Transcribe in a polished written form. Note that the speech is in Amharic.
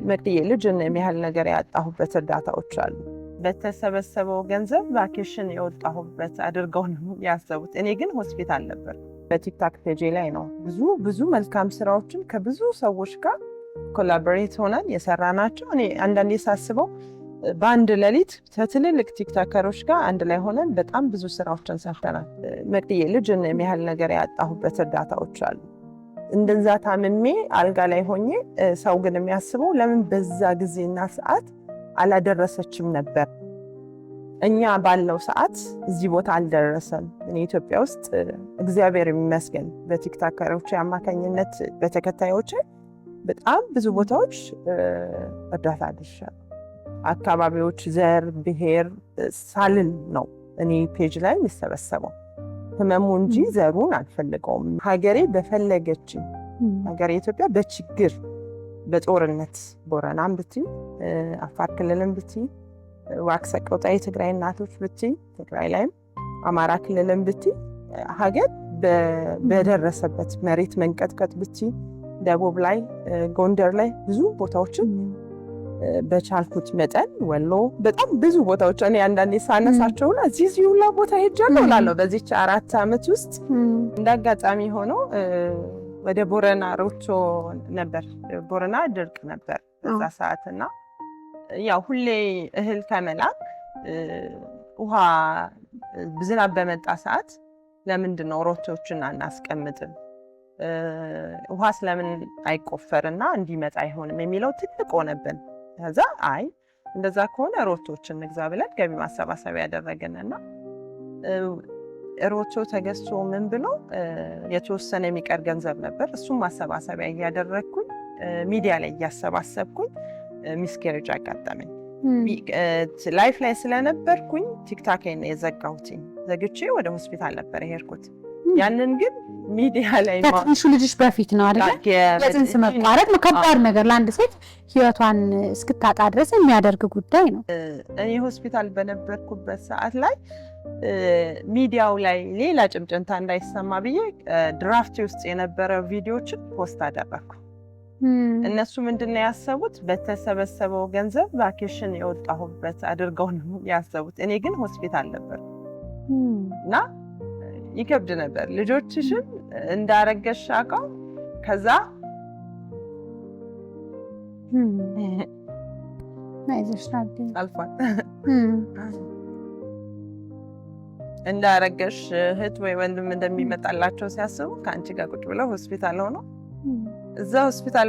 መቅድዬ ልጅን የሚያህል ነገር ያጣሁበት እርዳታዎች አሉ። በተሰበሰበው ገንዘብ ቫኬሽን የወጣሁበት አድርገው ነው ያሰቡት። እኔ ግን ሆስፒታል ነበር። በቲክታክ ፔጅ ላይ ነው ብዙ መልካም ስራዎችን ከብዙ ሰዎች ጋር ኮላቦሬት ሆነን የሰራናቸው። እኔ አንዳንዴ ሳስበው በአንድ ሌሊት ከትልልቅ ቲክታከሮች ጋር አንድ ላይ ሆነን በጣም ብዙ ስራዎችን ሰርተናል። መቅድዬ ልጅን የሚያህል ነገር ያጣሁበት እርዳታዎች አሉ። እንደዛ ታምሜ አልጋ ላይ ሆኜ ሰው ግን የሚያስበው ለምን በዛ ጊዜና ሰዓት አላደረሰችም ነበር። እኛ ባለው ሰዓት እዚህ ቦታ አልደረሰም። እኔ ኢትዮጵያ ውስጥ እግዚአብሔር ይመስገን በቲክታከሮች አማካኝነት በተከታዮች በጣም ብዙ ቦታዎች እርዳታ አድርሻለሁ። አካባቢዎች፣ ዘር፣ ብሔር ሳልን ነው እኔ ፔጅ ላይ የሚሰበሰበው ህመሙ እንጂ ዘሩን አልፈልገውም። ሀገሬ በፈለገችኝ ሀገሬ ኢትዮጵያ በችግር በጦርነት ቦረናም ብትይ አፋር ክልልም ብትይ ዋክሰቆጣ የትግራይ እናቶች ብትይ ትግራይ ላይም አማራ ክልልም ብትይ ሀገር በደረሰበት መሬት መንቀጥቀጥ ብትይ ደቡብ ላይ ጎንደር ላይ ብዙ ቦታዎችን በቻልኩት መጠን ወሎ በጣም ብዙ ቦታዎች እኔ አንዳንዴ ሳነሳቸውና እዚህ ሁላ ቦታ ሄጃለሁ እላለሁ። በዚች 4 ዓመት ውስጥ እንዳጋጣሚ ሆኖ ወደ ቦረና ሮቾ ነበር። ቦረና ድርቅ ነበር በዛ ሰዓትና ያው ሁሌ እህል ከመላክ ውሃ ዝናብ በመጣ ሰዓት ለምንድን ነው ሮቾችን አናስቀምጥም? ውሃ ስለምን አይቆፈርና እንዲመጣ አይሆንም የሚለው ትልቅ ሆነብን። ከዛ አይ እንደዛ ከሆነ ሮቶችን እንግዛ ብለን ገቢ ማሰባሰቢያ ያደረግንና ሮቶ ተገዝቶ ምን ብሎ የተወሰነ የሚቀር ገንዘብ ነበር። እሱም ማሰባሰቢያ እያደረግኩኝ ሚዲያ ላይ እያሰባሰብኩኝ ሚስኬሬጅ አጋጠመኝ። ላይፍ ላይ ስለነበርኩኝ ቲክታኬን የዘጋሁትኝ ዘግቼ ወደ ሆስፒታል ነበር የሄድኩት። ያንን ግን ሚዲያ ላይ ከትንሹ ልጅሽ በፊት ነው አይደል? የጽንስ መቋረጥ ከባድ ነገር ለአንድ ሴት ህይወቷን እስክታጣ ድረስ የሚያደርግ ጉዳይ ነው። እኔ ሆስፒታል በነበርኩበት ሰዓት ላይ ሚዲያው ላይ ሌላ ጭምጭምታ እንዳይሰማ ብዬ ድራፍት ውስጥ የነበረ ቪዲዮዎችን ፖስት አደረኩ። እነሱ ምንድነው ያሰቡት? በተሰበሰበው ገንዘብ ቫኬሽን የወጣሁበት አድርገው ነው ያሰቡት። እኔ ግን ሆስፒታል ነበር እና ይከብድ ነበር። ልጆችሽን እንዳረገሽ አውቀው ከዛ አይዞሽ ናዲ አልፏል እንዳረገሽ እህት ወይ ወንድም እንደሚመጣላቸው ሲያስቡ ከአንቺ ጋር ቁጭ ብለው ሆስፒታል ሆኖ እዛ ሆስፒታል